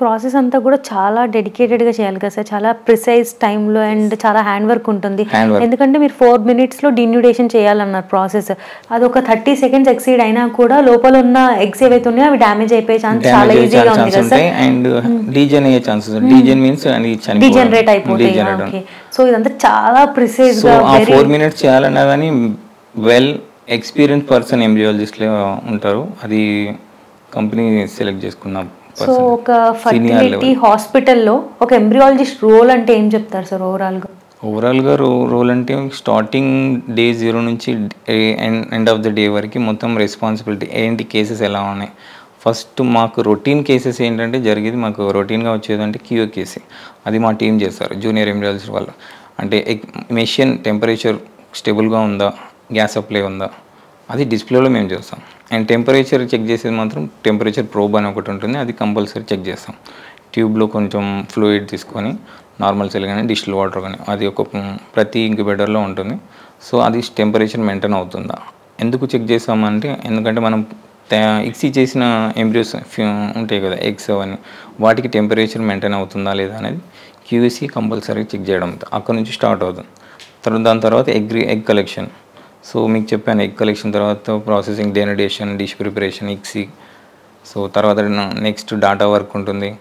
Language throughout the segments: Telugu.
ప్రాసెస్ అంతా కూడా చాలా డెడికేటెడ్గా చేయాలి కదా సార్, చాలా ప్రిసైజ్ టైంలో అండ్ చాలా హ్యాండ్ వర్క్ ఉంటుంది. ఎందుకంటే మీరు 4 minutesలో డిన్యూడేషన్ చేయాలన్నారు ప్రాసెస్. అది ఒక 30 seconds ఎక్సీడ్ అయినా కూడా లోపల ఉన్న ఎగ్స్ ఏవైతే ఉన్నాయో అవి డ్యామేజ్ అయిపోయే ఛాన్స్ చాలా ఈజీగా ఉంది కదా సార్. అండ్ డీజన్ అయ్యే ఛాన్సెస్, డీజన్ మీన్స్ డీజనరేట్ అయిపోతాయి. ఓకే, సో ఇదంతా చాలా ప్రిసైజ్గా 4 minutes చేయాలన్నా కానీ వెల్ ఎక్స్పీరియన్స్ పర్సన్ ఎంబ్రియాలజిస్ట్లో ఉంటారు. అది కంపెనీ సెలెక్ట్ చేసుకున్నాం. సో ఒక ఫర్టిలిటీ హాస్పిటల్లో ఒక ఎంబ్రియాలజిస్ట్ రోల్ అంటే ఏం చెప్తారు సార్ ఓవరాల్గా రోల్ అంటే స్టార్టింగ్ డే 0 నుంచి ఎండ్ ఆఫ్ ద డే వరకు మొత్తం రెస్పాన్సిబిలిటీ ఏంటి, కేసెస్ ఎలా ఉన్నాయి. ఫస్ట్ మాకు రొటీన్ కేసెస్ ఏంటంటే జరిగేది, మాకు రొటీన్గా వచ్చేదంటే క్యూఏ కేసే. అది మా టీం చేస్తారు, జూనియర్ ఎంబ్రియాలజిస్ట్ వాళ్ళు. అంటే మెషిన్ టెంపరేచర్ స్టేబుల్గా ఉందా, గ్యాస్ సప్లై ఉందా, అది డిస్ప్లేలో మేము చూస్తాం. అండ్ టెంపరేచర్ చెక్ చేసేది మాత్రం టెంపరేచర్ ప్రోబ్ అని ఒకటి ఉంటుంది, అది కంపల్సరీ చెక్ చేస్తాం. ట్యూబ్లో కొంచెం ఫ్లూయిడ్ తీసుకొని నార్మల్ సెల్ కానీ డిస్టిల్ వాటర్ కానీ, అది ఒక ప్రతి ఇంక్యుబేటర్లో ఉంటుంది. సో అది టెంపరేచర్ మెయింటైన్ అవుతుందా. ఎందుకు చెక్ చేస్తామంటే, ఎందుకంటే మనం ఇక్సీ చేసిన ఎంబ్రియోస్ ఉంటాయి కదా, ఎగ్స్ అవన్నీ, వాటికి టెంపరేచర్ మెయింటైన్ అవుతుందా లేదా అనేది క్యూసీ కంపల్సరీ చెక్ చేయడం. అక్కడ నుంచి స్టార్ట్ అవుతుంది. దాని తర్వాత ఎగ్ కలెక్షన్. సో మీకు చెప్పాను, ఎగ్ కలెక్షన్ తర్వాత processing, denudation, dish preparation, ICSI. So తర్వాత నెక్స్ట్ డాటా వర్క్ ఉంటుంది.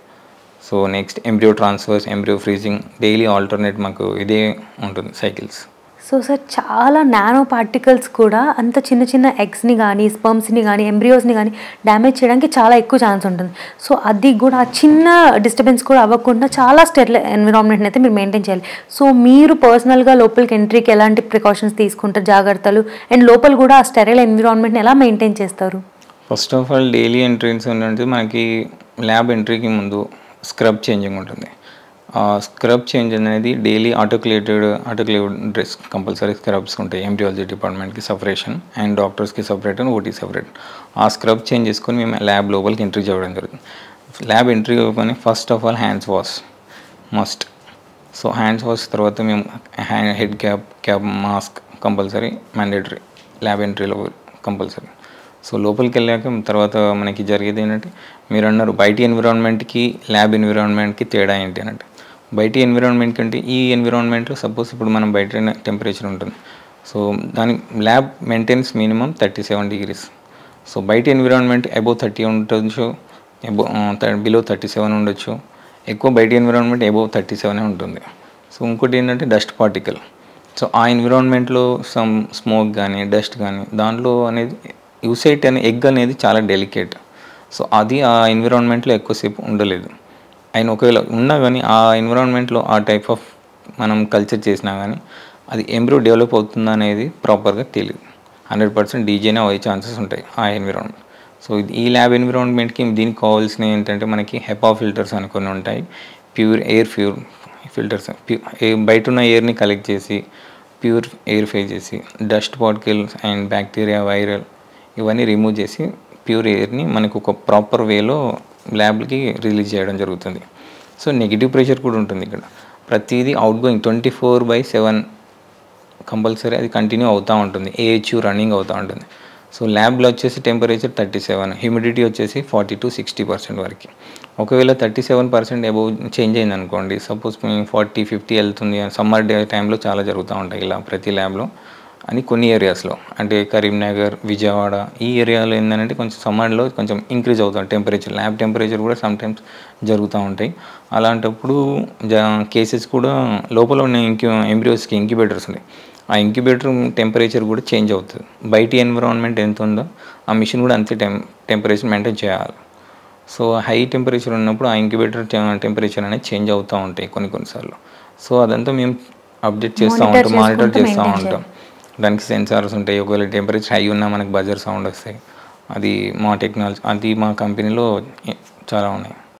So next embryo transfers, embryo freezing, daily alternate మాకు ఇదే ఉంటుంది సైకిల్స్. సో సార్ చాలా నానో పార్టికల్స్ కూడా అంత చిన్న చిన్న ఎగ్స్ని కానీ స్పర్మ్స్ని కానీ ఎంబ్రియోస్ని కానీ డ్యామేజ్ చేయడానికి చాలా ఎక్కువ ఛాన్స్ ఉంటుంది. సో అది కూడా ఆ చిన్న డిస్టర్బెన్స్ కూడా అవ్వకుండా చాలా స్టెరిల్ ఎన్విరాన్మెంట్ని అయితే మీరు మెయింటైన్ చేయాలి. సో మీరు పర్సనల్గా లోపలికి ఎంట్రీకి ఎలాంటి ప్రికాషన్స్ తీసుకుంటారు, జాగ్రత్తలు, అండ్ లోపల కూడా ఆ స్టెరిల్ ఎన్విరాన్మెంట్ని ఎలా మెయింటైన్ చేస్తారు? First of all daily entries ఏంటంటే మనకి ల్యాబ్ ఎంట్రీకి ముందు స్క్రబ్ చేంజింగ్ ఉంటుంది. స్క్రబ్ చేంజ్ అనేది daily autoclave dress compulsory scrubs ఉంటాయి ఎంబ్రియాలజీ డిపార్ట్మెంట్కి సపరేషన్, అండ్ డాక్టర్స్కి సపరేట్ అండ్ ఓటీ సపరేట్. ఆ స్క్రబ్ చేంజ్ చేసుకొని మేము ల్యాబ్ లోపలికి ఎంట్రీ చేయడం జరుగుతుంది. ల్యాబ్ ఎంట్రీ అవ్వగానే first of all hands wash must. So hands wash తర్వాత మేము head cap mask compulsory mandatory lab ఎంట్రీలో కంపల్సరీ. సో లోపలికి వెళ్ళాక తర్వాత మనకి జరిగేది ఏంటంటే, మీరు అన్నారు బయటి ఎన్విరాన్మెంట్కి ల్యాబ్ ఎన్విరాన్మెంట్కి తేడా ఏంటి అన్నట్టు. బయట ఎన్విరాన్మెంట్ కంటే ఈ ఎన్విరాన్మెంట్లో సపోజ్ ఇప్పుడు మనం బయట టెంపరేచర్ ఉంటుంది. సో దాని lab maintains minimum 37 degrees. So బయట ఎన్విరాన్మెంట్ అబోవ్ 30 ఉండొచ్చు, బిలో 37 ఉండొచ్చు. ఎక్కువ బయట ఎన్విరాన్మెంట్ అబోవ్ 37 ఉంటుంది. సో ఇంకోటి ఏంటంటే డస్ట్ పార్టికల్. సో ఆ ఎన్విరాన్మెంట్లో సమ్ స్మోక్ కానీ డస్ట్ కానీ దాంట్లో అనేది యూసైట్ అనే ఎగ్ అనేది చాలా డెలికేట్. సో అది ఆ ఎన్విరాన్మెంట్లో ఎక్కువసేపు ఉండలేదు. ఆయన ఒకవేళ ఉన్నా కానీ ఆ ఎన్విరాన్మెంట్లో ఆ టైప్ ఆఫ్ మనం కల్చర్ చేసినా కానీ అది ఎంబ్రియో డెవలప్ అవుతుందా అనేది ప్రాపర్గా తెలియదు. 100% డీజేనే అయ్యే ఛాన్సెస్ ఉంటాయి ఆ ఎన్విరాన్మెంట్. సో ఈ ల్యాబ్ ఎన్విరాన్మెంట్కి దీనికి కావాల్సినవి ఏంటంటే, మనకి హెపా ఫిల్టర్స్ అనుకొని ఉంటాయి, ప్యూర్ ఫిల్టర్స్, బయట ఉన్న ఎయిర్ని కలెక్ట్ చేసి ప్యూర్ ఎయిర్ ఫై చేసి dust particles and bacteria, viral ఇవన్నీ రిమూవ్ చేసి ప్యూర్ ఎయిర్ని మనకు ఒక ప్రాపర్ వేలో ల్యాబ్కి రిలీజ్ చేయడం జరుగుతుంది. సో నెగిటివ్ ప్రెషర్ కూడా ఉంటుంది ఇక్కడ. ప్రతిదీ అవుట్ గోయింగ్ 24/7 కంపల్సరీ అది కంటిన్యూ అవుతూ ఉంటుంది. ఏహెచ్యూ రన్నింగ్ అవుతూ ఉంటుంది. సో ల్యాబ్లో వచ్చేసి టెంపరేచర్ 37, హ్యూమిడిటీ వచ్చేసి 40 to 60% వరకు. ఒకవేళ 37% అబోవ్ చేంజ్ అయింది అనుకోండి, సపోజ్ 40-50 వెళ్తుంది, సమ్మర్ డే టైంలో చాలా జరుగుతూ ఉంటాయి ఇలా ప్రతి ల్యాబ్లో అని కొన్ని ఏరియాస్లో. అంటే కరీంనగర్, విజయవాడ ఈ ఏరియాలో ఏంటంటే కొంచెం సమ్మర్లో కొంచెం ఇంక్రీజ్ అవుతుంది టెంపరేచర్, ల్యాబ్ టెంపరేచర్ కూడా సమ్టైమ్స్ జరుగుతూ ఉంటాయి. అలాంటప్పుడు కేసెస్ కూడా లోపల ఉన్న ఎంబ్రియోస్కి ఇంక్యుబేటర్స్ ఉంటాయి, ఆ ఇంక్యుబేటర్ టెంపరేచర్ కూడా చేంజ్ అవుతుంది. బయటి ఎన్విరాన్మెంట్ ఎంత ఉందో ఆ మిషన్ కూడా అంతే టెంపరేచర్ మెయింటైన్ చేయాలి. సో హై టెంపరేచర్ ఉన్నప్పుడు ఆ ఇంక్యుబేటర్ టెంపరేచర్ అనేది చేంజ్ అవుతూ ఉంటాయి కొన్నిసార్లు. సో అదంతా మేము అప్డేట్ చేస్తూ ఉంటాం, మానిటర్ చేస్తూ ఉంటాం. దానికి సెన్సార్స్ ఉంటాయి. ఒకవేళ టెంపరేచర్ హై ఉన్నా మనకు బజర్ సౌండ్ వస్తాయి. అది మా టెక్నాలజీ, అది మా కంపెనీలో చాలా ఉన్నాయి.